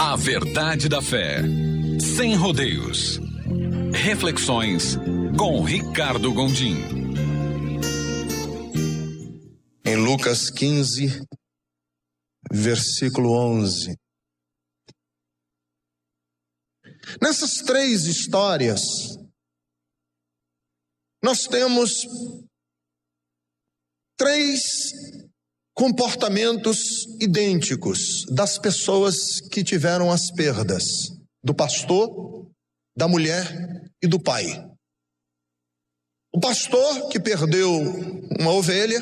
A verdade da fé, sem rodeios. Reflexões com Ricardo Gondim. Em Lucas 15, versículo 11. Nessas três histórias, nós temos três comportamentos idênticos das pessoas que tiveram as perdas: do pastor, da mulher e do pai. O pastor que perdeu uma ovelha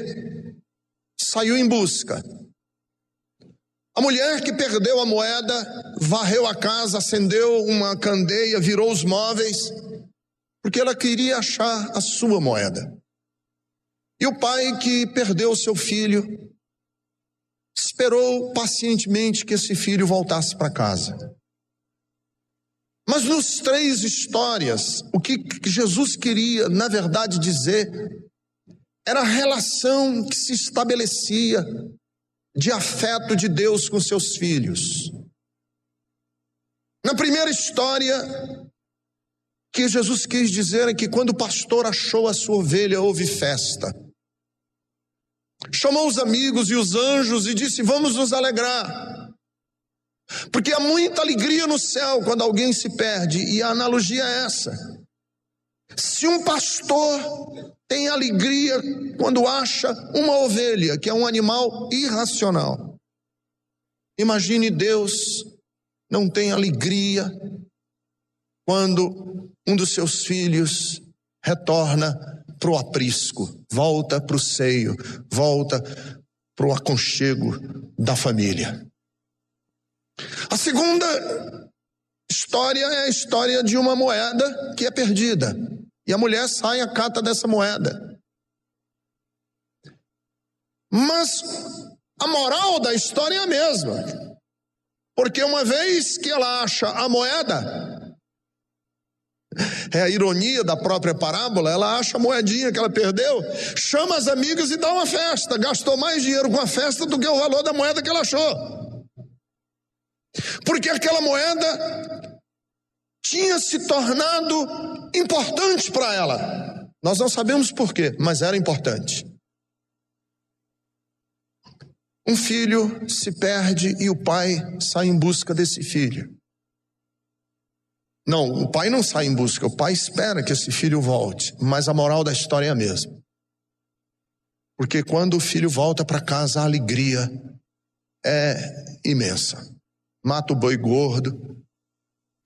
saiu em busca. A mulher que perdeu a moeda varreu a casa, acendeu uma candeia, virou os móveis, porque ela queria achar a sua moeda. E o pai que perdeu o seu filho esperou pacientemente que esse filho voltasse para casa. Mas nos três histórias, o que Jesus queria, na verdade, dizer era a relação que se estabelecia de afeto de Deus com seus filhos. Na primeira história, que Jesus quis dizer é que quando o pastor achou a sua ovelha, houve festa. Chamou os amigos e os anjos e disse: vamos nos alegrar, porque há muita alegria no céu quando alguém se perde. E a analogia é essa: se um pastor tem alegria quando acha uma ovelha, que é um animal irracional, imagine Deus não tem alegria quando um dos seus filhos retorna para o aprisco, volta para o seio, volta para o aconchego da família. A segunda história é a história de uma moeda que é perdida, e a mulher sai à cata dessa moeda. Mas a moral da história é a mesma, porque uma vez que ela acha a moeda, é a ironia da própria parábola, ela acha a moedinha que ela perdeu, chama as amigas e dá uma festa. Gastou mais dinheiro com a festa do que o valor da moeda que ela achou, porque aquela moeda tinha se tornado importante para ela. Nós não sabemos por quê, mas era importante. Um filho se perde e o pai sai em busca desse filho. Não, o pai não sai em busca, o pai espera que esse filho volte, mas a moral da história é a mesma. Porque quando o filho volta para casa, a alegria é imensa. Mata o boi gordo,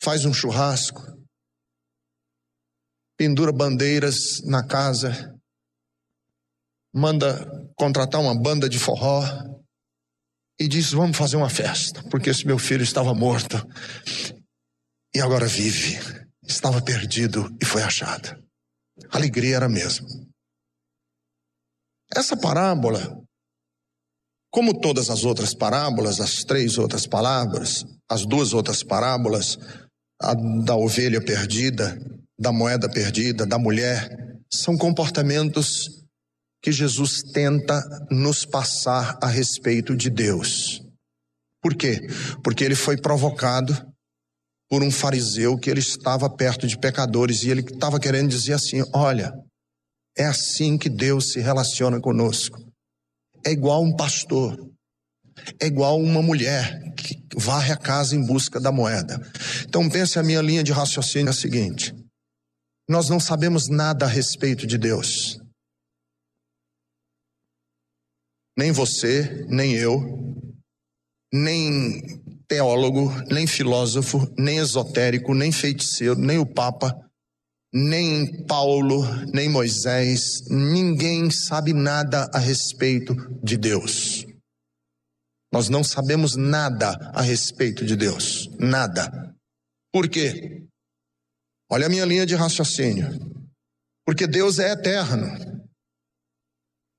faz um churrasco, pendura bandeiras na casa, manda contratar uma banda de forró e diz: vamos fazer uma festa, porque esse meu filho estava morto e agora vive, estava perdido e foi achado. A alegria era a mesma. Essa parábola, como todas as outras parábolas, as três outras palavras, as duas outras parábolas, a da ovelha perdida, da moeda perdida, da mulher, são comportamentos que Jesus tenta nos passar a respeito de Deus. Por quê? Porque ele foi provocado por um fariseu que ele estava perto de pecadores e ele estava querendo dizer assim: olha, é assim que Deus se relaciona conosco. É igual um pastor, é igual uma mulher que varre a casa em busca da moeda. Então pense, a minha linha de raciocínio é a seguinte: nós não sabemos nada a respeito de Deus. Nem você, nem eu, nem teólogo, nem filósofo, nem esotérico, nem feiticeiro, nem o Papa, nem Paulo, nem Moisés, ninguém sabe nada a respeito de Deus. Nós não sabemos nada a respeito de Deus, nada. Por quê? Olha a minha linha de raciocínio. Porque Deus é eterno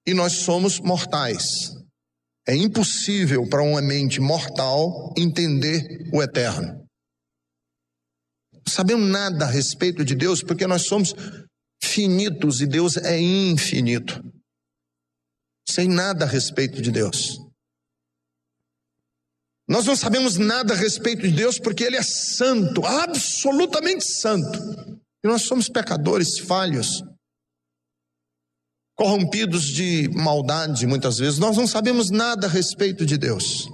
e nós somos mortais. É impossível para uma mente mortal entender o eterno. Não sabemos nada a respeito de Deus porque nós somos finitos e Deus é infinito. Sem nada a respeito de Deus. Nós não sabemos nada a respeito de Deus porque Ele é santo, absolutamente santo. E nós somos pecadores, falhos, corrompidos de maldade muitas vezes. Nós não sabemos nada a respeito de Deus.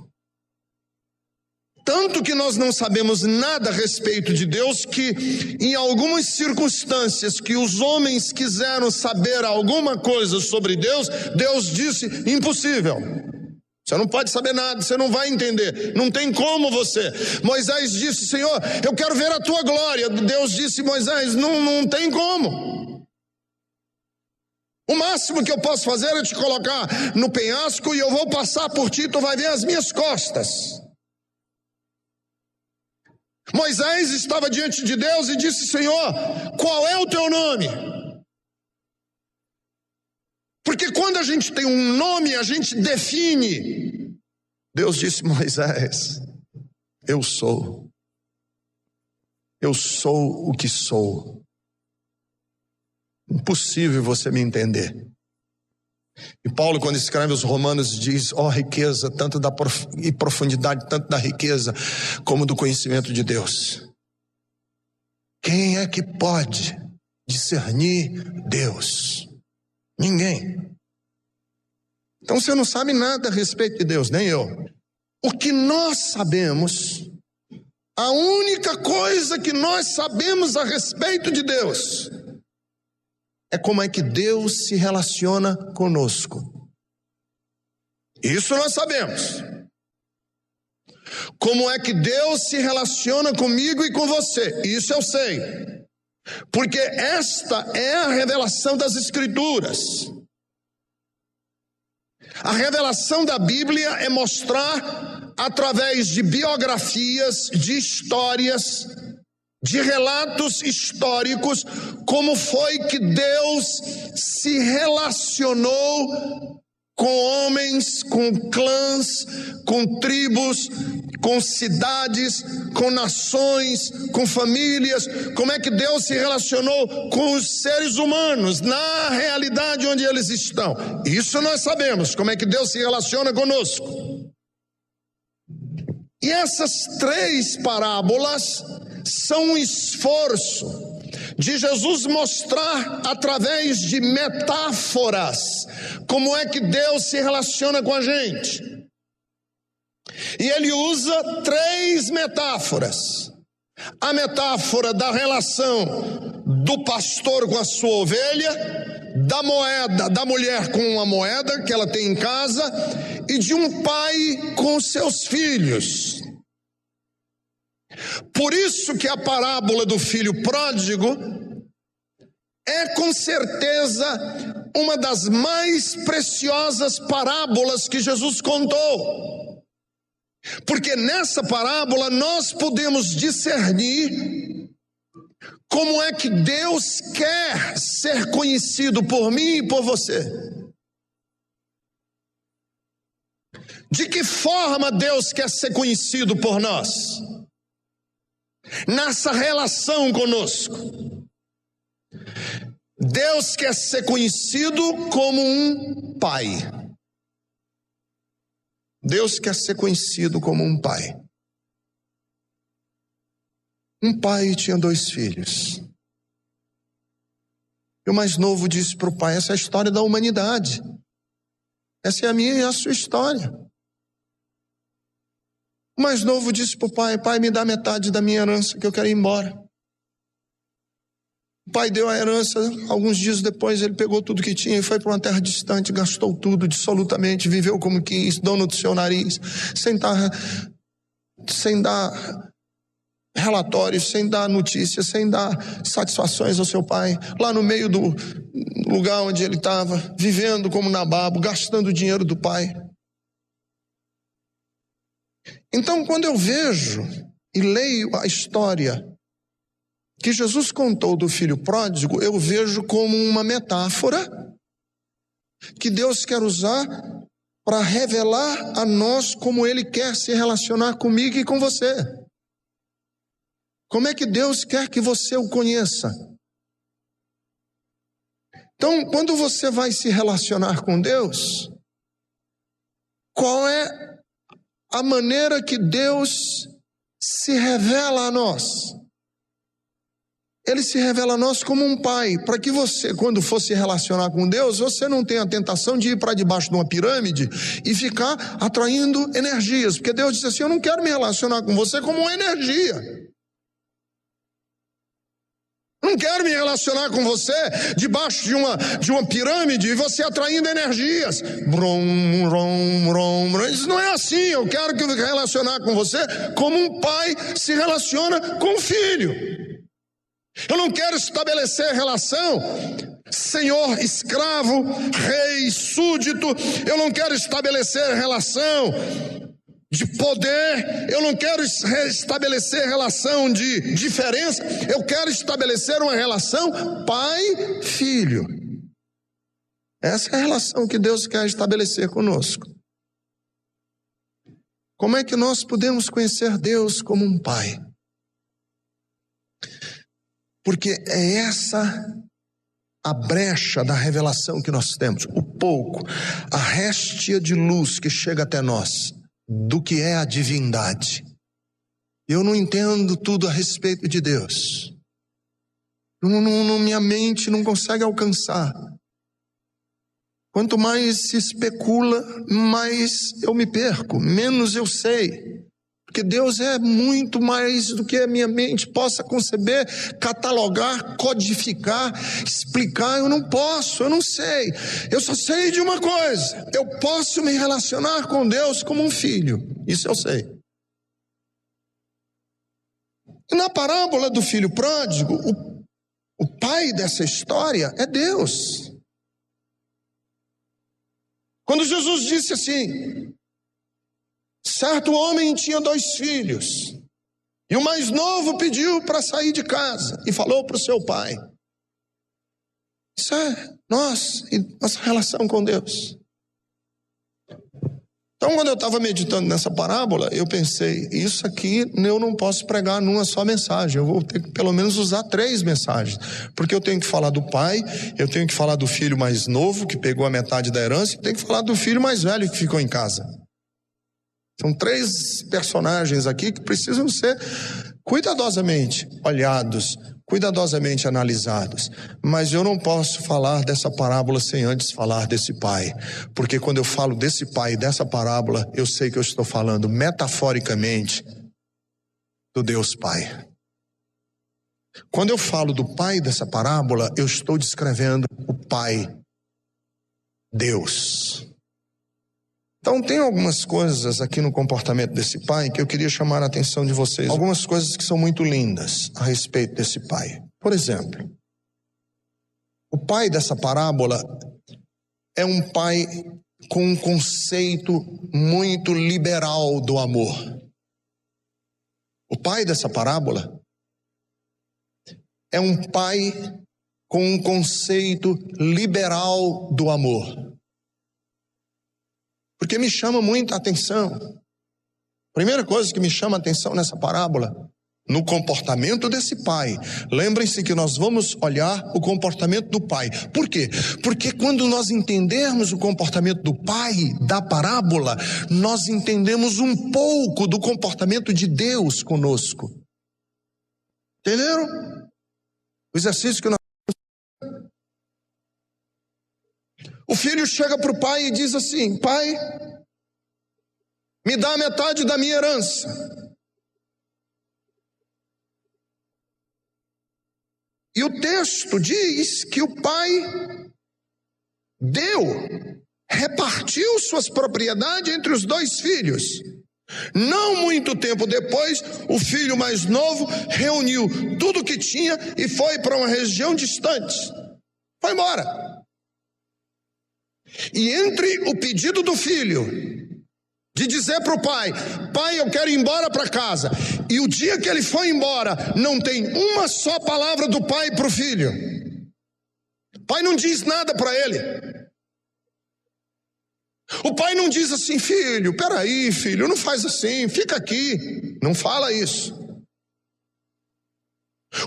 Tanto que nós não sabemos nada a respeito de Deus que em algumas circunstâncias que os homens quiseram saber alguma coisa sobre Deus, Deus disse: impossível. Você não pode saber nada, você não vai entender, não tem como você. Moisés disse: Senhor, eu quero ver a tua glória. Deus disse: Moisés, não tem como. O máximo que eu posso fazer é te colocar no penhasco e eu vou passar por ti, tu vai ver as minhas costas. Moisés estava diante de Deus e disse: Senhor, qual é o teu nome? Porque quando a gente tem um nome, a gente define. Deus disse: Moisés, eu sou o que sou. Impossível você me entender. E Paulo, quando escreve os Romanos, diz: ó riqueza, tanto da e profundidade, tanto da riqueza como do conhecimento de Deus. Quem é que pode discernir Deus? Ninguém. Então você não sabe nada a respeito de Deus, nem eu. O que nós sabemos, a única coisa que nós sabemos a respeito de Deus, é como é que Deus se relaciona conosco. Isso nós sabemos. Como é que Deus se relaciona comigo e com você? Isso eu sei. Porque esta é a revelação das Escrituras. A revelação da Bíblia é mostrar, através de biografias, de histórias, de relatos históricos, como foi que Deus se relacionou com homens, com clãs, com tribos, com cidades, com nações, com famílias. Como é que Deus se relacionou com os seres humanos na realidade onde eles estão. Isso nós sabemos, como é que Deus se relaciona conosco. E essas 3 parábolas são um esforço de Jesus mostrar através de metáforas como é que Deus se relaciona com a gente. E ele usa 3 metáforas. A metáfora da relação do pastor com a sua ovelha, da moeda, da mulher com a moeda que ela tem em casa, e de um pai com seus filhos. Por isso que a parábola do filho pródigo é com certeza uma das mais preciosas parábolas que Jesus contou. Porque nessa parábola nós podemos discernir como é que Deus quer ser conhecido por mim e por você. De que forma Deus quer ser conhecido por nós? Nessa relação conosco. Deus quer ser conhecido como um pai. Deus quer ser conhecido como um pai. Um pai tinha 2 filhos. E o mais novo disse para o pai: essa é a história da humanidade. Essa é a minha e a sua história. O mais novo disse para o pai: pai, me dá metade da minha herança que eu quero ir embora. O pai deu a herança, alguns dias depois ele pegou tudo que tinha e foi para uma terra distante, gastou tudo dissolutamente, viveu como quis, dono do seu nariz, sem dar relatórios, sem dar notícias, sem dar satisfações ao seu pai, lá no meio do lugar onde ele estava, vivendo como nababo, gastando o dinheiro do pai. Então, quando eu vejo e leio a história que Jesus contou do filho pródigo, eu vejo como uma metáfora que Deus quer usar para revelar a nós como Ele quer se relacionar comigo e com você. Como é que Deus quer que você o conheça? Então, quando você vai se relacionar com Deus, qual é a maneira que Deus se revela a nós. Ele se revela a nós como um pai, para que você, quando for se relacionar com Deus, você não tenha a tentação de ir para debaixo de uma pirâmide e ficar atraindo energias, porque Deus diz assim: eu não quero me relacionar com você como uma energia. Não quero me relacionar com você debaixo de uma pirâmide e você atraindo energias. Brum, brum, brum, brum. Isso não é assim. Eu quero que eu me relacionar com você como um pai se relaciona com o filho. Eu não quero estabelecer relação senhor, escravo, rei, súdito. Eu não quero estabelecer relação de poder. Eu não quero estabelecer relação de diferença. Eu quero estabelecer uma relação pai-filho. Essa é a relação que Deus quer estabelecer conosco. Como é que nós podemos conhecer Deus como um pai? Porque é essa a brecha da revelação que nós temos, o pouco, a réstia de luz que chega até nós do que é a divindade. Eu não entendo tudo a respeito de Deus. Minha mente não consegue alcançar. Quanto mais se especula, mais eu me perco, menos eu sei. Porque Deus é muito mais do que a minha mente possa conceber, catalogar, codificar, explicar. Eu não posso, eu não sei. Eu só sei de uma coisa: eu posso me relacionar com Deus como um filho. Isso eu sei. E na parábola do filho pródigo, o pai dessa história é Deus. Quando Jesus disse assim: certo homem tinha 2 filhos, e o mais novo pediu para sair de casa e falou para o seu pai. Isso é nossa relação com Deus. Então, quando eu estava meditando nessa parábola, eu pensei: isso aqui eu não posso pregar numa só mensagem, eu vou ter que pelo menos usar 3 mensagens, porque eu tenho que falar do pai, eu tenho que falar do filho mais novo, que pegou a metade da herança, e tenho que falar do filho mais velho, que ficou em casa. São 3 personagens aqui que precisam ser cuidadosamente olhados, cuidadosamente analisados. Mas eu não posso falar dessa parábola sem antes falar desse pai. Porque quando eu falo desse pai, dessa parábola, eu sei que eu estou falando metaforicamente do Deus Pai. Quando eu falo do pai dessa parábola, eu estou descrevendo o Pai, Deus. Então tem algumas coisas aqui no comportamento desse pai que eu queria chamar a atenção de vocês. Algumas coisas que são muito lindas a respeito desse pai. Por exemplo, o pai dessa parábola é um pai com um conceito muito liberal do amor. O pai dessa parábola é um pai com um conceito liberal do amor. Porque me chama muita atenção. Primeira coisa que me chama a atenção nessa parábola, no comportamento desse pai. Lembrem-se que nós vamos olhar o comportamento do pai. Por quê? Porque quando nós entendermos o comportamento do pai da parábola, nós entendemos um pouco do comportamento de Deus conosco. Entenderam? O exercício que nós... O filho chega para o pai e diz assim: pai, me dá metade da minha herança. E o texto diz que o pai repartiu suas propriedades entre os 2 filhos. Não muito tempo depois, o filho mais novo reuniu tudo o que tinha e foi para uma região distante. Foi embora. E entre o pedido do filho de dizer para o pai: pai, eu quero ir embora para casa, e o dia que ele foi embora, não tem uma só palavra do pai para o filho. O pai não diz nada para ele. O pai não diz assim: filho, peraí, filho, não faz assim, fica aqui. Não fala isso.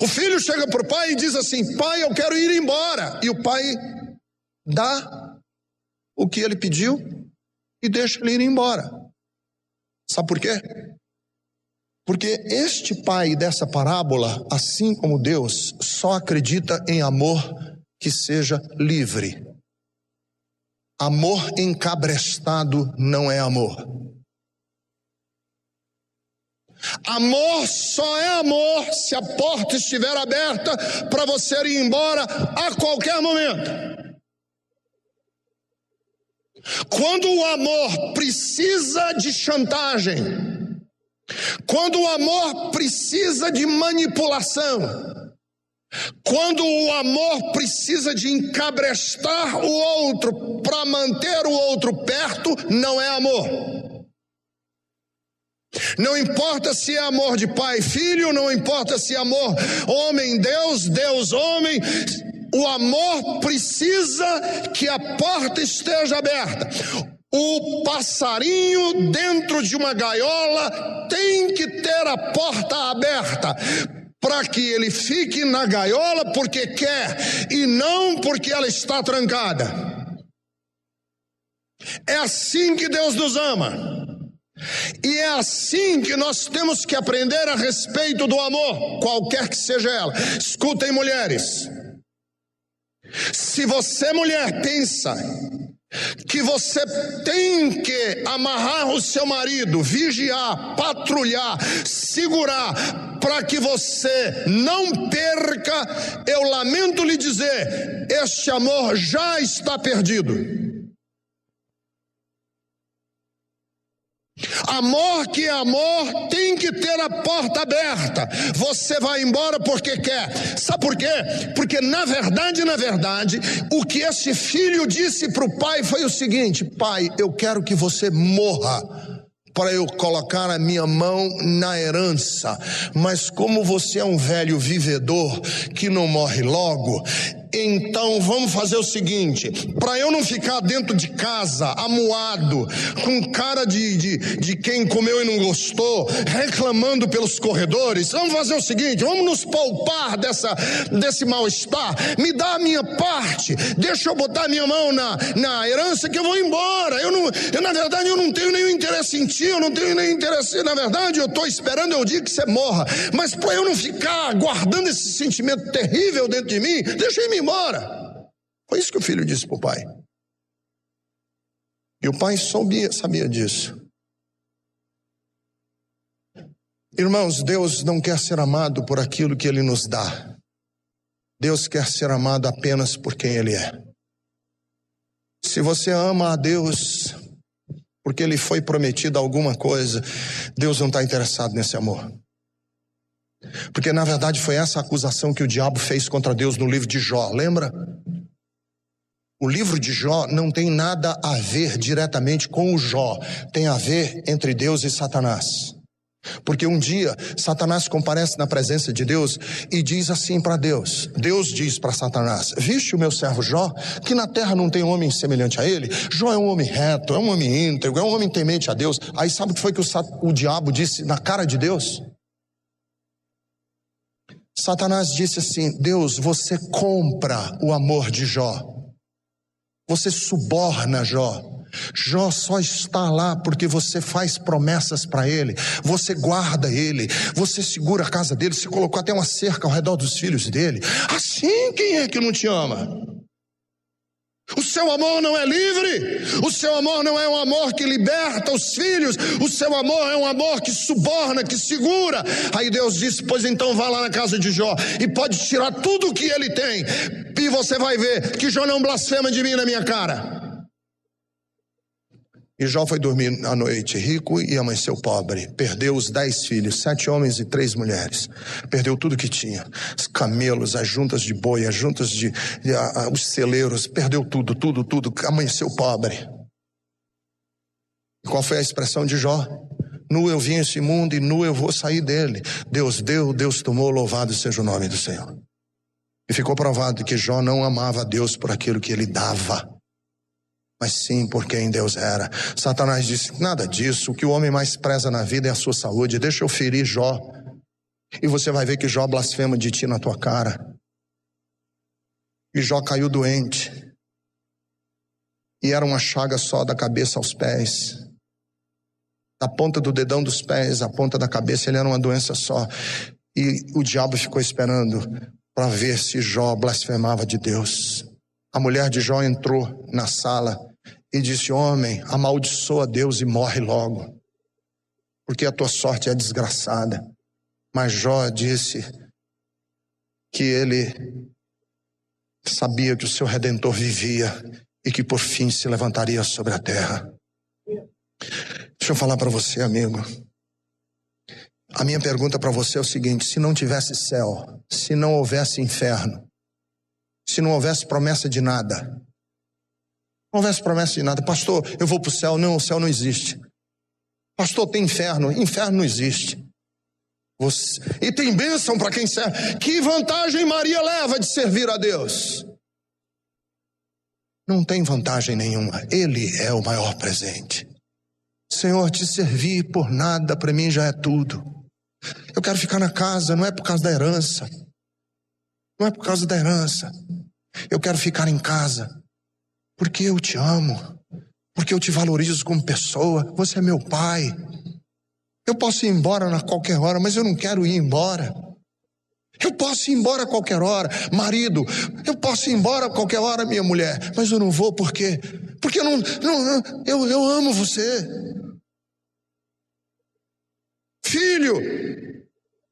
O filho chega para o pai e diz assim: pai, eu quero ir embora. E o pai dá o que ele pediu e deixa ele ir embora. Sabe por quê? Porque este pai dessa parábola, assim como Deus, só acredita em amor que seja livre. Amor encabrestado não é amor. Amor só é amor se a porta estiver aberta para você ir embora a qualquer momento. Quando o amor precisa de chantagem, quando o amor precisa de manipulação, quando o amor precisa de encabrestar o outro para manter o outro perto, não é amor. Não importa se é amor de pai e filho, não importa se é amor homem-Deus, Deus-homem, o amor precisa que a porta esteja aberta. O passarinho dentro de uma gaiola tem que ter a porta aberta, para que ele fique na gaiola porque quer e não porque ela está trancada. É assim que Deus nos ama. E é assim que nós temos que aprender a respeito do amor, qualquer que seja ela. Escutem, mulheres. Se você, mulher, pensa que você tem que amarrar o seu marido, vigiar, patrulhar, segurar, para que você não perca, eu lamento lhe dizer, este amor já está perdido. Amor que é amor tem que ter a porta aberta. Você vai embora porque quer. Sabe por quê? Porque na verdade, o que esse filho disse para o pai foi o seguinte: pai, eu quero que você morra para eu colocar a minha mão na herança, mas como você é um velho vivedor que não morre logo, então vamos fazer o seguinte, para eu não ficar dentro de casa, amuado, com cara de quem comeu e não gostou, reclamando pelos corredores, vamos fazer o seguinte, vamos nos poupar desse mal-estar, me dá a minha parte, deixa eu botar a minha mão na herança que eu vou embora, na verdade eu não tenho nenhum interesse em ti, eu não tenho nenhum interesse, na verdade eu estou esperando o dia que você morra, mas para eu não ficar guardando esse sentimento terrível dentro de mim, deixa eu ir embora. Foi isso que o filho disse para o pai. E o pai sabia disso. Irmãos, Deus não quer ser amado por aquilo que Ele nos dá. Deus quer ser amado apenas por quem Ele é. Se você ama a Deus porque Ele foi prometido alguma coisa, Deus não está interessado nesse amor. Porque na verdade foi essa acusação que o diabo fez contra Deus no livro de Jó, lembra? O livro de Jó não tem nada a ver diretamente com o Jó, tem a ver entre Deus e Satanás. Porque um dia Satanás comparece na presença de Deus e diz assim para Deus, Deus diz para Satanás: viste o meu servo Jó, que na terra não tem homem semelhante a ele? Jó é um homem reto, é um homem íntegro, é um homem temente a Deus. Aí sabe o que foi que o diabo disse na cara de Deus? Satanás disse assim: Deus, você compra o amor de Jó, você suborna Jó. Jó só está lá porque você faz promessas para ele, você guarda ele, você segura a casa dele, você colocou até uma cerca ao redor dos filhos dele. Assim, quem é que não te ama? O seu amor não é livre, o seu amor não é um amor que liberta os filhos, o seu amor é um amor que suborna, que segura. Aí Deus disse: pois então vá lá na casa de Jó e pode tirar tudo o que ele tem, e você vai ver que Jó não blasfema de mim na minha cara. E Jó foi dormir à noite rico e amanheceu pobre. Perdeu os 10 filhos, 7 homens e 3 mulheres. Perdeu tudo que tinha. Os camelos, as juntas de boi, as juntas os celeiros. Perdeu tudo. Amanheceu pobre. E qual foi a expressão de Jó? Nu eu vim a esse mundo e nu eu vou sair dele. Deus deu, Deus tomou, louvado seja o nome do Senhor. E ficou provado que Jó não amava a Deus por aquilo que ele dava, mas sim por quem Deus era. Satanás disse: nada disso, o que o homem mais preza na vida é a sua saúde, deixa eu ferir Jó, e você vai ver que Jó blasfema de ti na tua cara. E Jó caiu doente, e era uma chaga só da cabeça aos pés. Da ponta do dedão dos pés, a ponta da cabeça, ele era uma doença só. E o diabo ficou esperando para ver se Jó blasfemava de Deus. A mulher de Jó entrou na sala e disse: homem, amaldiçoa Deus e morre logo, porque a tua sorte é desgraçada. Mas Jó disse que ele sabia que o seu Redentor vivia e que por fim se levantaria sobre a terra. Deixa eu falar para você, amigo. A minha pergunta para você é o seguinte: se não tivesse céu, se não houvesse inferno, se não houvesse promessa de nada, não houvesse promessa de nada, pastor, eu vou para o céu. Não, o céu não existe. Pastor, tem inferno. Inferno não existe. E tem bênção para quem serve. Que vantagem Maria leva de servir a Deus? Não tem vantagem nenhuma. Ele é o maior presente. Senhor, te servir por nada para mim já é tudo. Eu quero ficar na casa, não é por causa da herança. Não é por causa da herança. Eu quero ficar em casa porque eu te amo, porque eu te valorizo como pessoa. Você é meu pai. Eu posso ir embora a qualquer hora, mas eu não quero ir embora. Eu posso ir embora a qualquer hora, marido. Eu posso ir embora a qualquer hora, minha mulher, mas eu não vou porque eu amo você. Filho,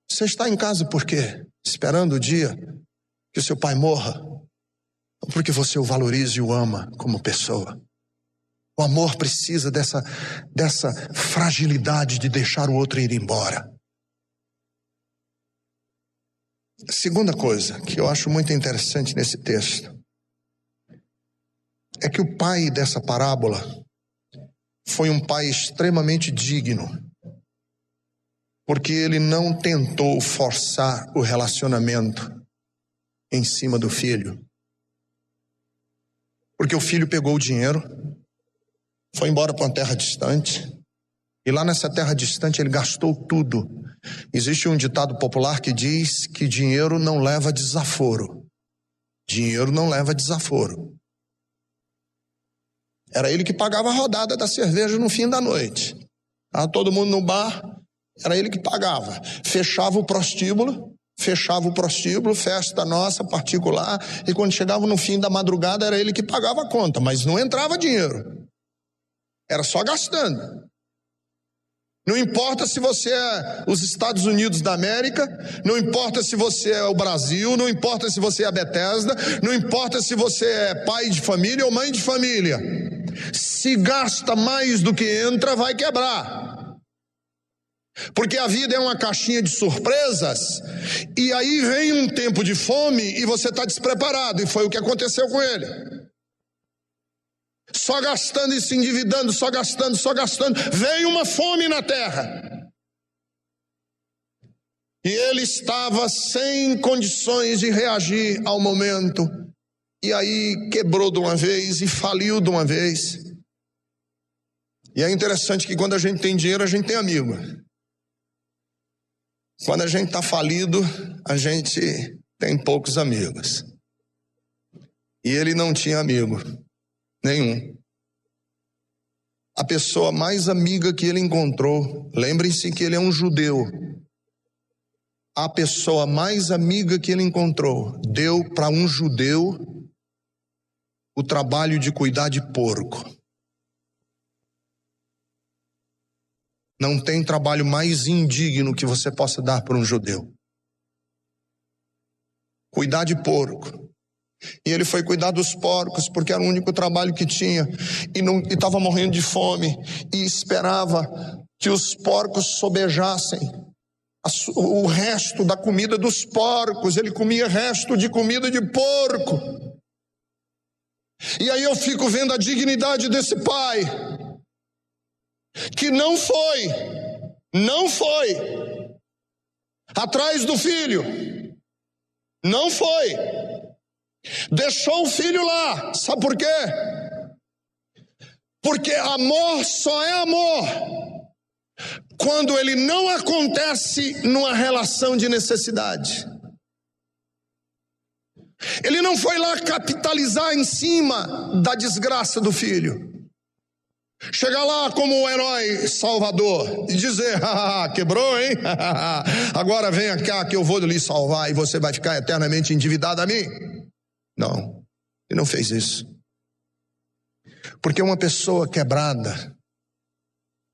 você está em casa por quê? Esperando o dia que o seu pai morra? Ou porque você o valoriza e o ama como pessoa? O amor precisa dessa fragilidade de deixar o outro ir embora. A segunda coisa que eu acho muito interessante nesse texto é que o pai dessa parábola foi um pai extremamente digno, porque ele não tentou forçar o relacionamento em cima do filho. Porque o filho pegou o dinheiro, foi embora para uma terra distante, e lá nessa terra distante ele gastou tudo. Existe um ditado popular que diz que dinheiro não leva desaforo. Dinheiro não leva desaforo. Era ele que pagava a rodada da cerveja no fim da noite. Estava todo mundo no bar, era ele que pagava. Fechava o prostíbulo, festa nossa particular, e quando chegava no fim da madrugada era ele que pagava a conta, mas não entrava dinheiro. Era só gastando. Não importa se você é os Estados Unidos da América, não importa se você é o Brasil, não importa se você é a Bethesda, não importa se você é pai de família ou mãe de família. Se gasta mais do que entra, vai quebrar. Porque a vida é uma caixinha de surpresas, e aí vem um tempo de fome e você está despreparado, e foi o que aconteceu com ele. Só gastando e se endividando, só gastando. Veio uma fome na terra. E ele estava sem condições de reagir ao momento. E aí quebrou de uma vez e faliu de uma vez. E é interessante que quando a gente tem dinheiro, a gente tem amigo. Quando a gente está falido, a gente tem poucos amigos. E ele não tinha amigo nenhum. A pessoa mais amiga que ele encontrou, lembrem-se que ele é um judeu. A pessoa mais amiga que ele encontrou deu para um judeu o trabalho de cuidar de porco. Não tem trabalho mais indigno que você possa dar para um judeu. Cuidar de porco. E ele foi cuidar dos porcos, porque era o único trabalho que tinha, e estava morrendo de fome, e esperava que os porcos sobejassem o resto da comida dos porcos. Ele comia resto de comida de porco. E aí eu fico vendo a dignidade desse pai, que não foi atrás do filho, não foi. Deixou o filho lá. Sabe por quê? Porque amor só é amor quando ele não acontece numa relação de necessidade. Ele não foi lá capitalizar em cima da desgraça do filho. Chegar lá como o herói salvador e dizer: quebrou, hein? Agora venha cá que eu vou lhe salvar e você vai ficar eternamente endividado a mim. Não, ele não fez isso. Porque uma pessoa quebrada,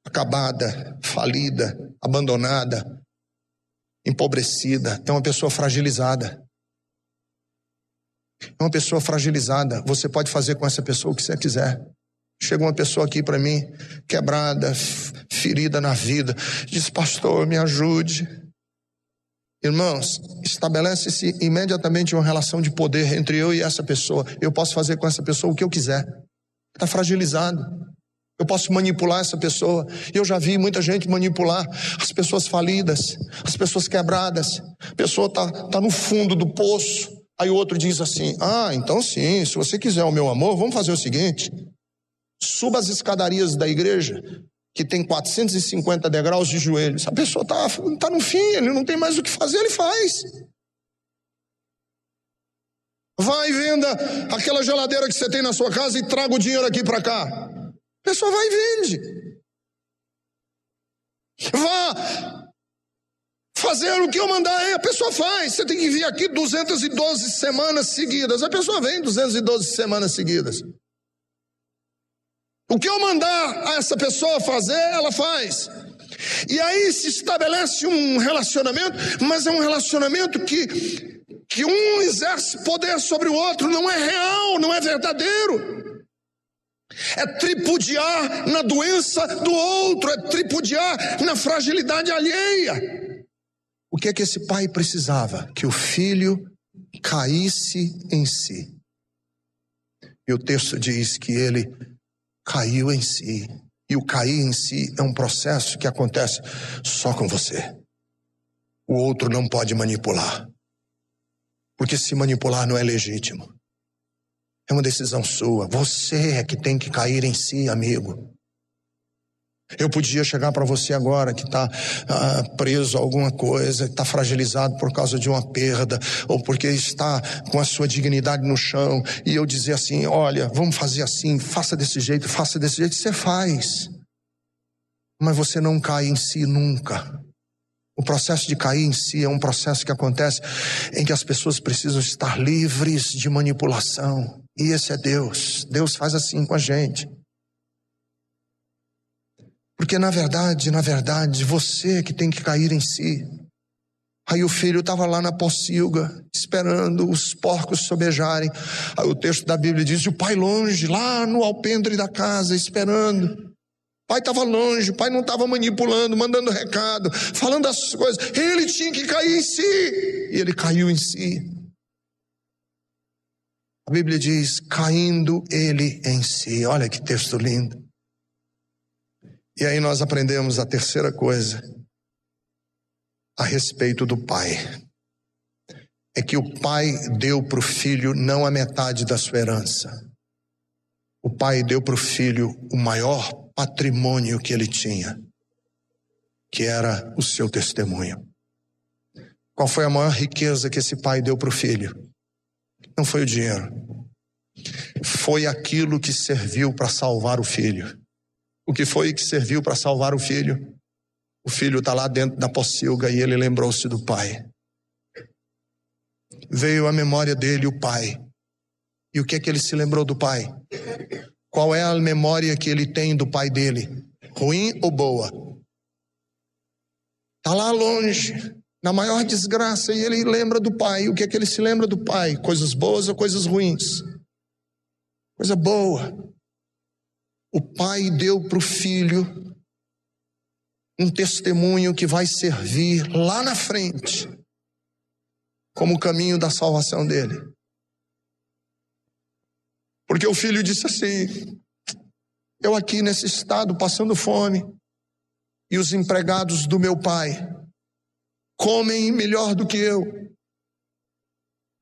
acabada, falida, abandonada, empobrecida, é uma pessoa fragilizada. É uma pessoa fragilizada. Você pode fazer com essa pessoa o que você quiser. Chega uma pessoa aqui para mim, quebrada, ferida na vida, diz: pastor, me ajude. Irmãos, estabelece-se imediatamente uma relação de poder entre eu e essa pessoa. Eu posso fazer com essa pessoa o que eu quiser. Está fragilizado. Eu posso manipular essa pessoa. Eu já vi muita gente manipular as pessoas falidas, as pessoas quebradas. A pessoa está no fundo do poço. Aí o outro diz assim: então sim, se você quiser o meu amor, vamos fazer o seguinte: suba as escadarias da igreja, que tem 450 degraus de joelhos. A pessoa tá no fim, ele não tem mais o que fazer, ele faz. Vai e venda aquela geladeira que você tem na sua casa e traga o dinheiro aqui para cá. A pessoa vai e vende. Vá fazer o que eu mandar, a pessoa faz. Você tem que vir aqui 212 semanas seguidas. A pessoa vem 212 semanas seguidas. O que eu mandar a essa pessoa fazer, ela faz. E aí se estabelece um relacionamento, mas é um relacionamento que um exerce poder sobre o outro. Não é real, não é verdadeiro. É tripudiar na doença do outro, é tripudiar na fragilidade alheia. O que é que esse pai precisava? Que o filho caísse em si. E o texto diz que ele caiu em si. E o cair em si é um processo que acontece só com você. O outro não pode manipular. Porque se manipular não é legítimo. É uma decisão sua. Você é que tem que cair em si, amigo. Eu podia chegar para você agora que está preso a alguma coisa, que está fragilizado por causa de uma perda, ou porque está com a sua dignidade no chão, e eu dizer assim: olha, vamos fazer assim, faça desse jeito, você faz. Mas você não cai em si nunca. O processo de cair em si é um processo que acontece em que as pessoas precisam estar livres de manipulação. E esse é Deus. Deus faz assim com a gente. Porque na verdade, você que tem que cair em si. Aí o filho estava lá na pocilga, esperando os porcos sobejarem. Aí o texto da Bíblia diz: o pai longe, lá no alpendre da casa, esperando. O pai estava longe, o pai não estava manipulando, mandando recado, falando as coisas. Ele tinha que cair em si. E ele caiu em si. A Bíblia diz: caindo ele em si. Olha que texto lindo. E aí nós aprendemos a terceira coisa a respeito do pai. É que o pai deu para o filho não a metade da sua herança. O pai deu para o filho o maior patrimônio que ele tinha, que era o seu testemunho. Qual foi a maior riqueza que esse pai deu para o filho? Não foi o dinheiro. Foi aquilo que serviu para salvar o filho. O que foi que serviu para salvar o filho? O filho está lá dentro da pocilga e ele lembrou-se do pai. Veio à memória dele o pai. E o que é que ele se lembrou do pai? Qual é a memória que ele tem do pai dele? Ruim ou boa? Está lá longe, na maior desgraça, e ele lembra do pai. E o que é que ele se lembra do pai? Coisas boas ou coisas ruins? Coisa boa. O pai deu para o filho um testemunho que vai servir lá na frente como o caminho da salvação dele. Porque o filho disse assim: eu aqui nesse estado passando fome, e os empregados do meu pai comem melhor do que eu.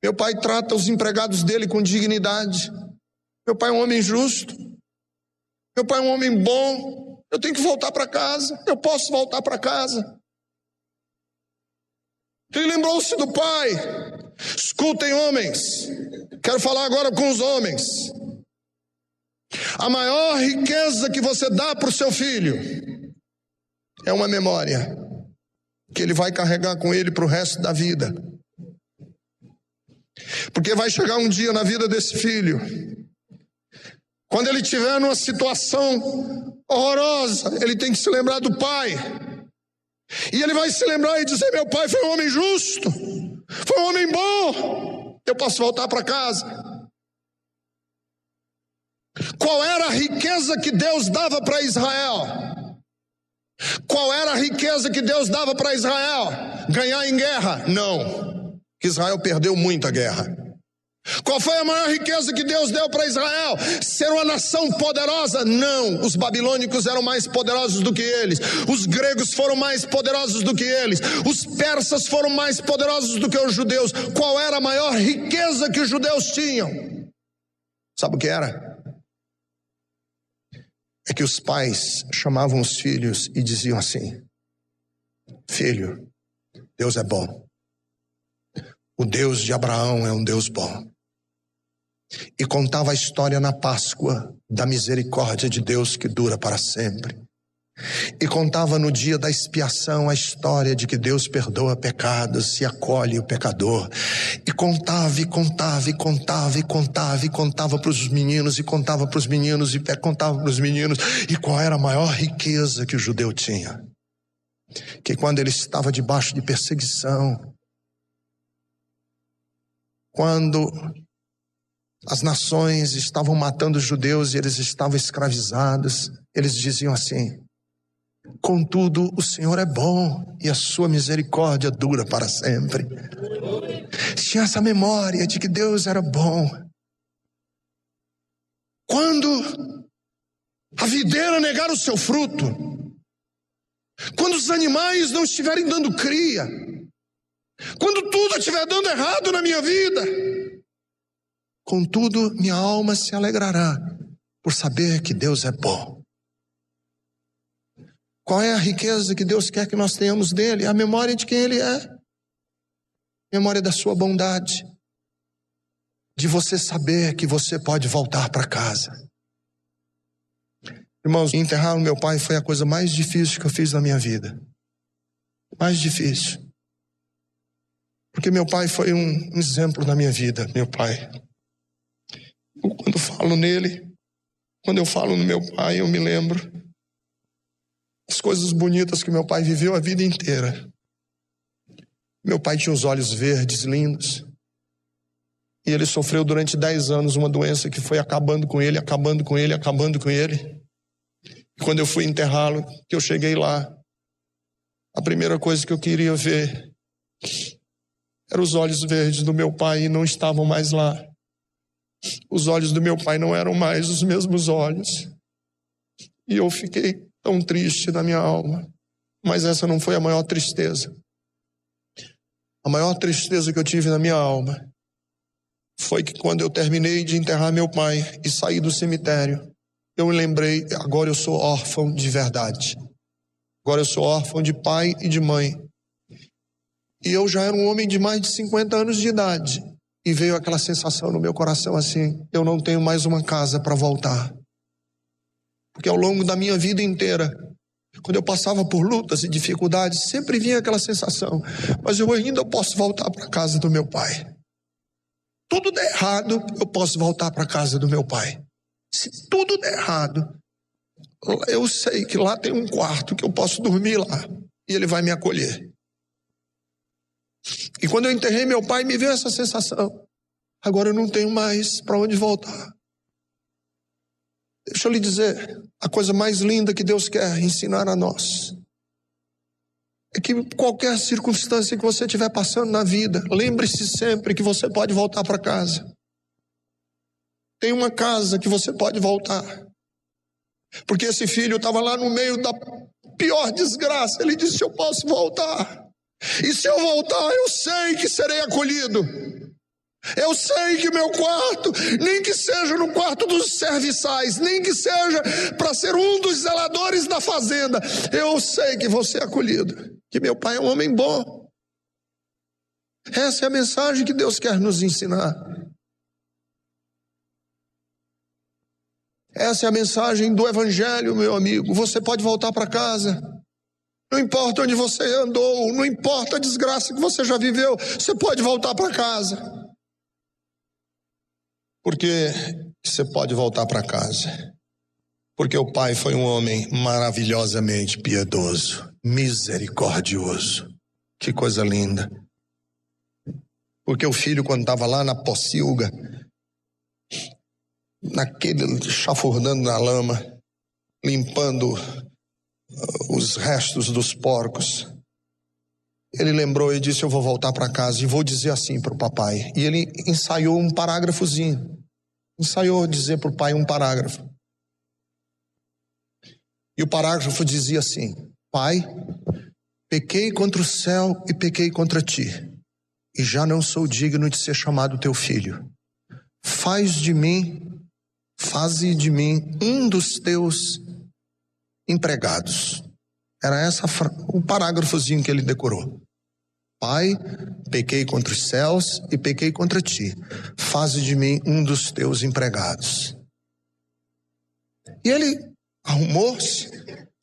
Meu pai trata os empregados dele com dignidade. Meu pai é um homem justo. Meu pai é um homem bom. Eu tenho que voltar para casa. Eu posso voltar para casa. Ele lembrou-se do pai. Escutem, homens. Quero falar agora com os homens. A maior riqueza que você dá para o seu filho é uma memória que ele vai carregar com ele para o resto da vida. Porque vai chegar um dia na vida desse filho, quando ele estiver numa situação horrorosa, ele tem que se lembrar do pai. E ele vai se lembrar e dizer: meu pai foi um homem justo, foi um homem bom, eu posso voltar para casa. Qual era a riqueza que Deus dava para Israel? Qual era a riqueza que Deus dava para Israel? Ganhar em guerra? Não, Israel perdeu muita guerra. Qual foi a maior riqueza que Deus deu para Israel? Ser uma nação poderosa? Não, os babilônicos eram mais poderosos do que eles, os gregos foram mais poderosos do que eles, os persas foram mais poderosos do que os judeus. Qual era a maior riqueza que os judeus tinham? Sabe o que era? É que os pais chamavam os filhos e diziam assim: filho, Deus é bom, o Deus de Abraão é um Deus bom. E contava a história na Páscoa da misericórdia de Deus que dura para sempre. E contava no dia da expiação a história de que Deus perdoa pecados e acolhe o pecador. E contava, e contava, e contava, e contava, e contava para os meninos, e contava para os meninos, e contava para os meninos. E qual era a maior riqueza que o judeu tinha? Que quando ele estava debaixo de perseguição, quando as nações estavam matando os judeus e eles estavam escravizados, eles diziam assim: contudo, o Senhor é bom e a sua misericórdia dura para sempre. Tinha essa memória de que Deus era bom. Quando a videira negar o seu fruto, quando os animais não estiverem dando cria, quando tudo estiver dando errado na minha vida, contudo, minha alma se alegrará por saber que Deus é bom. Qual é a riqueza que Deus quer que nós tenhamos dele? A memória de quem ele é. A memória da sua bondade. De você saber que você pode voltar para casa. Irmãos, enterrar o meu pai foi a coisa mais difícil que eu fiz na minha vida. Mais difícil. Porque meu pai foi um exemplo na minha vida, meu pai. Quando falo nele, quando eu falo no meu pai, eu me lembro das coisas bonitas que meu pai viveu a vida inteira. Meu pai tinha os olhos verdes, lindos. E ele sofreu durante 10 anos uma doença que foi acabando com ele, acabando com ele, acabando com ele. E quando eu fui enterrá-lo, que eu cheguei lá, a primeira coisa que eu queria ver eram os olhos verdes do meu pai e não estavam mais lá. Os olhos do meu pai não eram mais os mesmos olhos. E eu fiquei tão triste na minha alma. Mas essa não foi a maior tristeza. A maior tristeza que eu tive na minha alma foi que quando eu terminei de enterrar meu pai e saí do cemitério, eu me lembrei: agora eu sou órfão de verdade. Agora eu sou órfão de pai e de mãe. E eu já era um homem de mais de 50 anos de idade. E veio aquela sensação no meu coração assim: eu não tenho mais uma casa para voltar. Porque ao longo da minha vida inteira, quando eu passava por lutas e dificuldades, sempre vinha aquela sensação: mas eu ainda posso voltar para a casa do meu pai. Tudo der errado, eu posso voltar para a casa do meu pai. Se tudo der errado, eu sei que lá tem um quarto que eu posso dormir lá e ele vai me acolher. E quando eu enterrei meu pai, me veio essa sensação: agora eu não tenho mais para onde voltar. Deixa eu lhe dizer, a coisa mais linda que Deus quer ensinar a nós é que qualquer circunstância que você estiver passando na vida, lembre-se sempre que você pode voltar para casa. Tem uma casa que você pode voltar. Porque esse filho estava lá no meio da pior desgraça. Ele disse: eu posso voltar. E se eu voltar, eu sei que serei acolhido. Eu sei que meu quarto, nem que seja no quarto dos serviçais, nem que seja para ser um dos zeladores da fazenda, eu sei que vou ser acolhido, que meu pai é um homem bom. Essa é a mensagem que Deus quer nos ensinar. Essa é a mensagem do Evangelho, meu amigo. Você pode voltar para casa. Não importa onde você andou, não importa a desgraça que você já viveu, você pode voltar para casa. Por que você pode voltar para casa? Porque o pai foi um homem maravilhosamente piedoso, misericordioso. Que coisa linda. Porque o filho, quando estava lá na pocilga, naquele chafurdando na lama, limpando os restos dos porcos, ele lembrou e disse: eu vou voltar para casa e vou dizer assim para o papai. E ele ensaiou um parágrafozinho, ensaiou dizer para o pai um parágrafo. E o parágrafo dizia assim: pai, pequei contra o céu e pequei contra ti, e já não sou digno de ser chamado teu filho. Faze de mim um dos teus empregados. Era o parágrafozinho que ele decorou. Pai, pequei contra os céus e pequei contra ti. Faze de mim um dos teus empregados. E ele arrumou-se,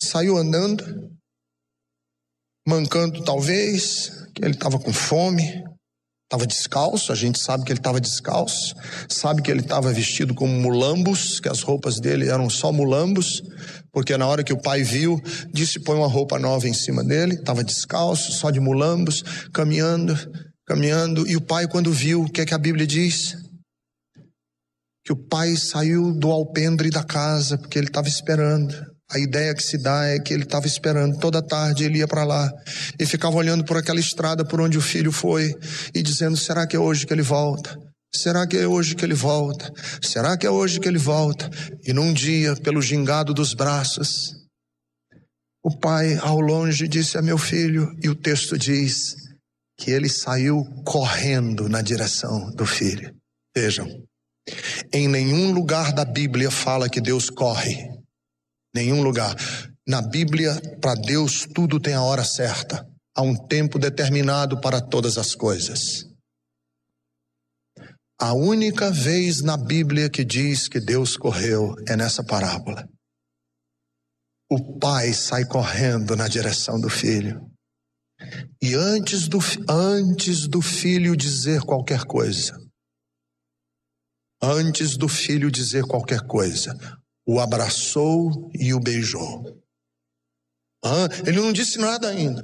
saiu andando, mancando talvez, que ele estava com fome, estava descalço. A gente sabe que ele estava descalço, sabe que ele estava vestido como mulambos, que as roupas dele eram só mulambos, porque na hora que o pai viu, disse: põe uma roupa nova em cima dele. Estava descalço, só de mulambos, caminhando, e o pai, quando viu, o que é que a Bíblia diz? Que o pai saiu do alpendre da casa, porque ele estava esperando. A ideia que se dá é que ele estava esperando. Toda tarde ele ia para lá e ficava olhando por aquela estrada por onde o filho foi e dizendo: será que é hoje que ele volta? Será que é hoje que ele volta? Será que é hoje que ele volta? E num dia, pelo gingado dos braços, o pai ao longe disse: é meu filho. E o texto diz que ele saiu correndo na direção do filho. Vejam, em nenhum lugar da Bíblia fala que Deus corre. Nenhum lugar. Na Bíblia, para Deus, tudo tem a hora certa. Há um tempo determinado para todas as coisas. A única vez na Bíblia que diz que Deus correu é nessa parábola. O pai sai correndo na direção do filho. E antes do filho dizer qualquer coisa, o abraçou e o beijou. Ele não disse nada ainda.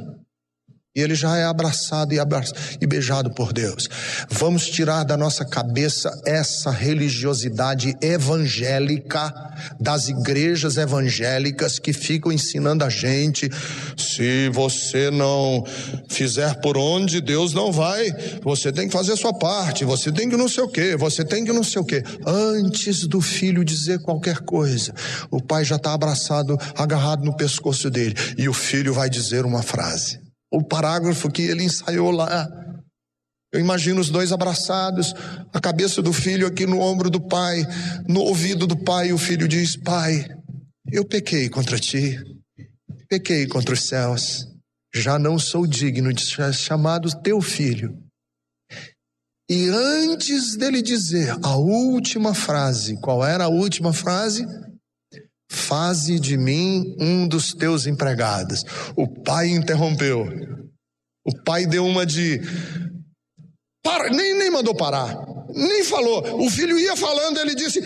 E ele já é abraçado e beijado por Deus. Vamos tirar da nossa cabeça essa religiosidade evangélica das igrejas evangélicas que ficam ensinando a gente: se você não fizer por onde, Deus não vai. Você tem que fazer a sua parte, você tem que não sei o quê, Antes do filho dizer qualquer coisa, o pai já está abraçado, agarrado no pescoço dele, e o filho vai dizer uma frase. O parágrafo que ele ensaiou lá. Eu imagino os dois abraçados, a cabeça do filho aqui no ombro do pai, no ouvido do pai, e o filho diz: pai, eu pequei contra ti, pequei contra os céus, já não sou digno de ser chamado teu filho. E antes dele dizer a última frase, qual era a última frase? Faze de mim um dos teus empregados. O pai interrompeu. O pai deu uma de... Para, nem mandou parar, nem falou. O filho ia falando, ele disse: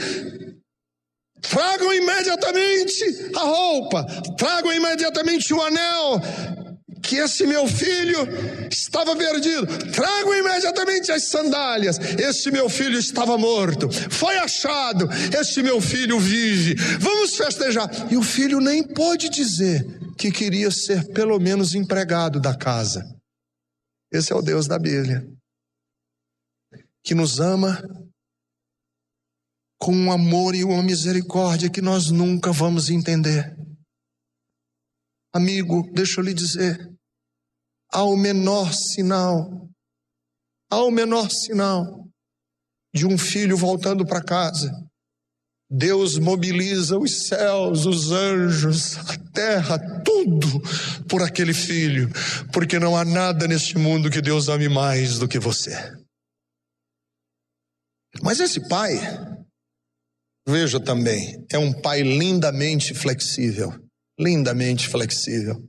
tragam imediatamente a roupa, tragam imediatamente o anel, que esse meu filho estava perdido. Tragam imediatamente as sandálias, esse meu filho estava morto, foi achado, esse meu filho vive, vamos festejar. E o filho nem pôde dizer que queria ser pelo menos empregado da casa. Esse é o Deus da Bíblia, que nos ama com um amor e uma misericórdia que nós nunca vamos entender. Amigo, deixa eu lhe dizer, ao menor sinal de um filho voltando para casa, Deus mobiliza os céus, os anjos, a terra, tudo por aquele filho, porque não há nada neste mundo que Deus ame mais do que você. Mas esse pai veja também, é um pai lindamente flexível. Lindamente flexível.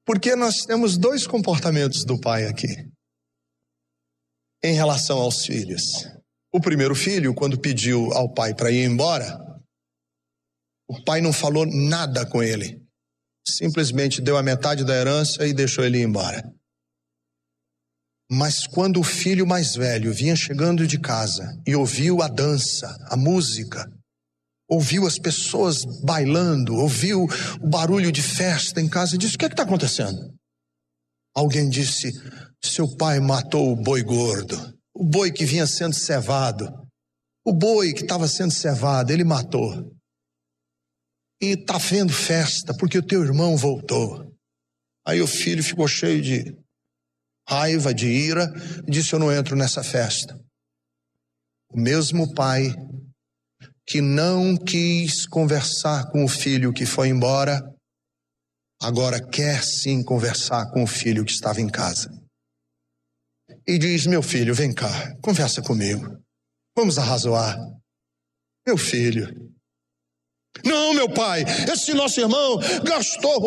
Porque nós temos dois comportamentos do pai aqui, em relação aos filhos. O primeiro filho, quando pediu ao pai para ir embora, o pai não falou nada com ele. Simplesmente deu a metade da herança e deixou ele ir embora. Mas quando o filho mais velho vinha chegando de casa e ouviu a dança, a música, ouviu as pessoas bailando, ouviu o barulho de festa em casa e disse: o que está acontecendo? Alguém disse: seu pai matou o boi gordo, o boi que vinha sendo cevado, o boi que estava sendo cevado, ele matou. E está havendo festa porque o teu irmão voltou. Aí o filho ficou cheio de raiva, de ira, e disse: eu não entro nessa festa. O mesmo pai que não quis conversar com o filho que foi embora, agora quer sim conversar com o filho que estava em casa. E diz: meu filho, vem cá, conversa comigo, vamos arrazoar. Meu filho: não, meu pai, esse nosso irmão gastou,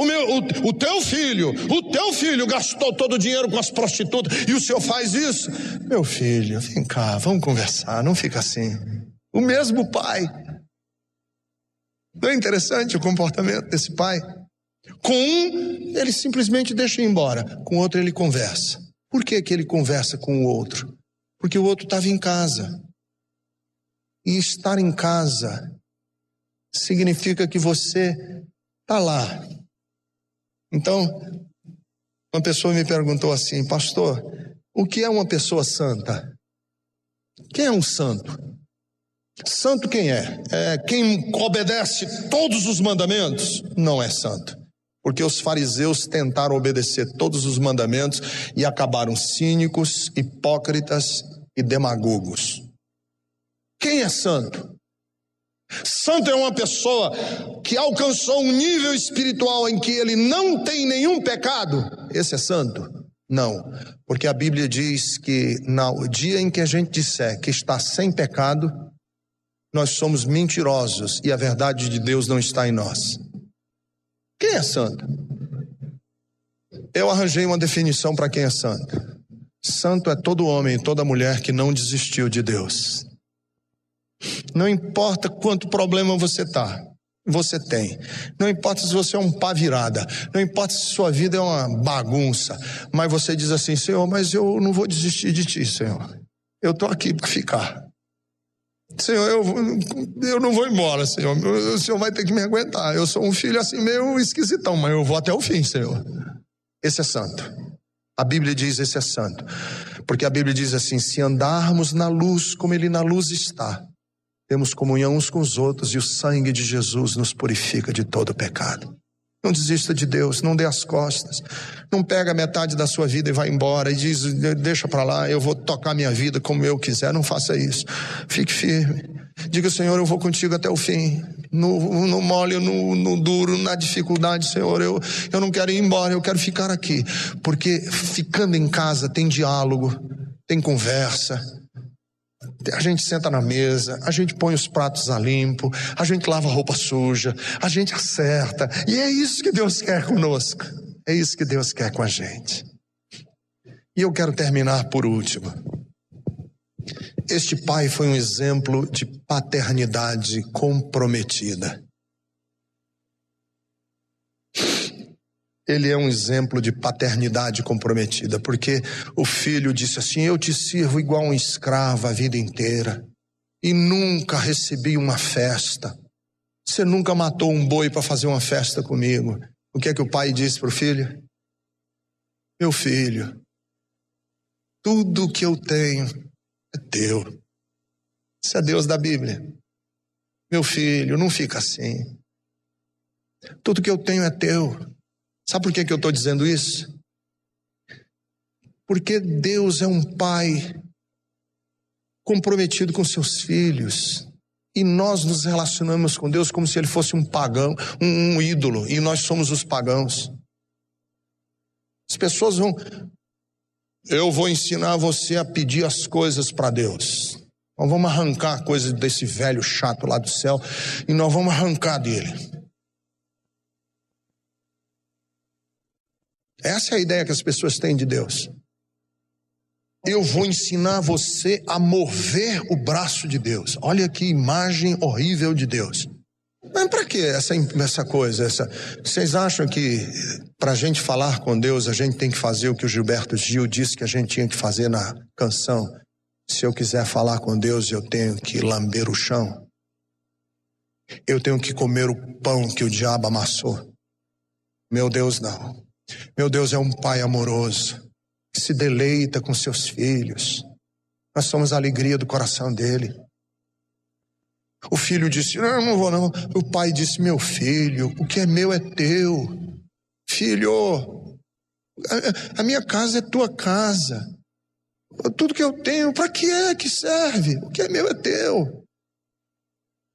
o teu filho gastou todo o dinheiro com as prostitutas e o senhor faz isso? Meu filho, vem cá, vamos conversar, não fica assim. O mesmo pai. Não é interessante o comportamento desse pai? Com um, ele simplesmente deixa ir embora, com o outro ele conversa. Por que ele conversa com o outro? Porque o outro estava em casa. E estar em casa significa que você está lá. Então, uma pessoa me perguntou assim: pastor, o que é uma pessoa santa? Quem é um santo? Santo quem é? É quem obedece todos os mandamentos? Não é santo. Porque os fariseus tentaram obedecer todos os mandamentos e acabaram cínicos, hipócritas e demagogos. Quem é santo? Santo é uma pessoa que alcançou um nível espiritual em que ele não tem nenhum pecado. Esse é santo? Não, porque a Bíblia diz que no dia em que a gente disser que está sem pecado, nós somos mentirosos e a verdade de Deus não está em nós. Quem é santo? Eu arranjei uma definição para quem é santo. Santo é todo homem e toda mulher que não desistiu de Deus. Não importa quanto problema você tem. Não importa se você é um pá virada. Não importa se sua vida é uma bagunça. Mas você diz assim: Senhor, mas eu não vou desistir de ti, Senhor. Eu estou aqui para ficar. Senhor, eu não vou embora, Senhor. O Senhor vai ter que me aguentar. Eu sou um filho assim meio esquisitão, mas eu vou até o fim, Senhor. Esse é santo. A Bíblia diz: esse é santo. Porque a Bíblia diz assim: se andarmos na luz como Ele na luz está, temos comunhão uns com os outros e o sangue de Jesus nos purifica de todo pecado. Não desista de Deus, não dê as costas. Não pega metade da sua vida e vai embora e diz: deixa para lá, eu vou tocar minha vida como eu quiser. Não faça isso. Fique firme. Diga: Senhor, eu vou contigo até o fim. No mole, no duro, na dificuldade, Senhor, eu não quero ir embora, eu quero ficar aqui. Porque ficando em casa tem diálogo, tem conversa. A gente senta na mesa, a gente põe os pratos a limpo, a gente lava a roupa suja, a gente acerta. E é isso que Deus quer conosco. É isso que Deus quer com a gente. E eu quero terminar por último. Este pai foi um exemplo de paternidade comprometida. Ele é um exemplo de paternidade comprometida, porque o filho disse assim: eu te sirvo igual um escravo a vida inteira e nunca recebi uma festa. Você nunca matou um boi para fazer uma festa comigo. O que é que o pai disse para o filho? Meu filho, tudo que eu tenho é teu. Isso é Deus da Bíblia. Meu filho, não fica assim. Tudo que eu tenho é teu. Sabe por que eu estou dizendo isso? Porque Deus é um pai comprometido com seus filhos. E nós nos relacionamos com Deus como se Ele fosse um pagão, um ídolo. E nós somos os pagãos. As pessoas vão... Eu vou ensinar você a pedir as coisas para Deus. Nós vamos arrancar a coisa desse velho chato lá do céu e nós vamos arrancar dele. Essa é a ideia que as pessoas têm de Deus. Eu vou ensinar você a mover o braço de Deus. Olha que imagem horrível de Deus. Mas para que essa coisa? Vocês acham que para a gente falar com Deus a gente tem que fazer o que o Gilberto Gil disse que a gente tinha que fazer na canção? Se eu quiser falar com Deus, eu tenho que lamber o chão. Eu tenho que comer o pão que o diabo amassou. Meu Deus, não. Meu Deus é um pai amoroso, que se deleita com seus filhos. Nós somos a alegria do coração dele. O filho disse, não vou não. O pai disse, meu filho, o que é meu é teu. Filho, a minha casa é tua casa. Tudo que eu tenho, para que é que serve? O que é meu é teu.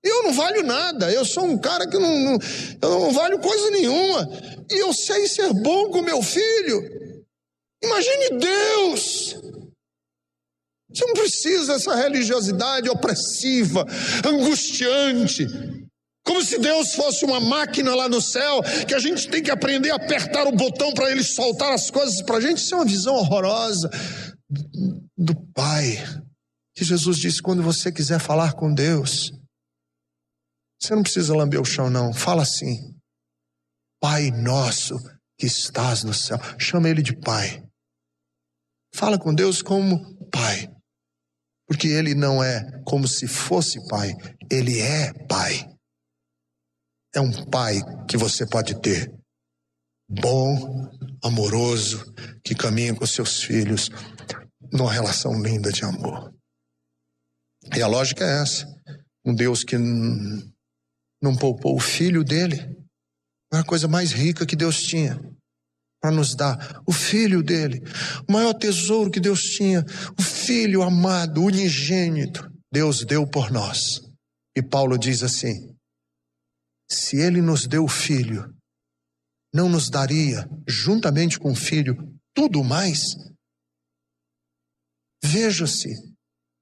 Eu não valho nada, eu sou um cara que eu não valho coisa nenhuma. E eu sei ser bom com meu filho. Imagine Deus. Você não precisa dessa religiosidade opressiva, angustiante. Como se Deus fosse uma máquina lá no céu, que a gente tem que aprender a apertar o botão para ele soltar as coisas para a gente. Isso é uma visão horrorosa do Pai. Que Jesus disse, quando você quiser falar com Deus, você não precisa lamber o chão não, fala assim, Pai nosso que estás no céu. Chama ele de Pai. Fala com Deus como Pai, porque ele não é como se fosse Pai, ele é Pai. É um Pai que você pode ter, bom, amoroso, que caminha com seus filhos numa relação linda de amor. E a lógica é essa, um Deus que não poupou o filho dele, a coisa mais rica que Deus tinha para nos dar, o filho dele, o maior tesouro que Deus tinha, o filho amado, unigênito, Deus deu por nós. E Paulo diz assim, se ele nos deu o filho, não nos daria, juntamente com o filho, tudo mais? Veja-se,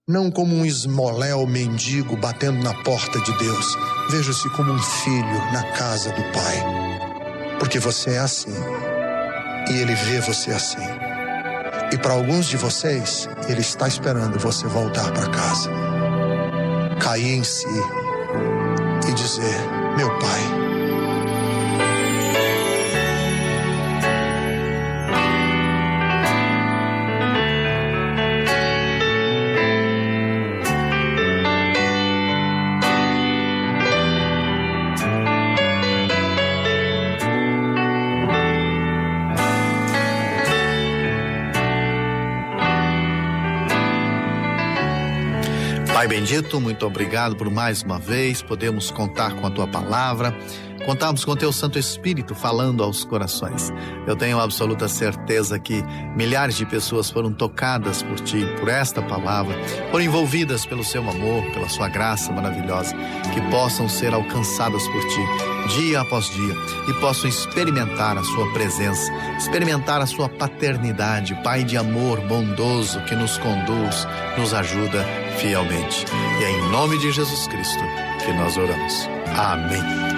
não como um esmoléu mendigo batendo na porta de Deus, veja-se como um filho na casa do Pai, porque você é assim, e ele vê você assim. E para alguns de vocês, ele está esperando você voltar para casa, cair em si e dizer, meu Pai, Pai bendito, muito obrigado por mais uma vez podemos contar com a Tua palavra, contarmos com o Teu Santo Espírito falando aos corações. Eu tenho absoluta certeza que milhares de pessoas foram tocadas por Ti, por esta palavra, foram envolvidas pelo Seu amor, pela Sua graça maravilhosa, que possam ser alcançadas por Ti, dia após dia, e possam experimentar a Sua presença, experimentar a Sua paternidade, Pai de amor bondoso que nos conduz, nos ajuda fielmente. E é em nome de Jesus Cristo que nós oramos. Amém.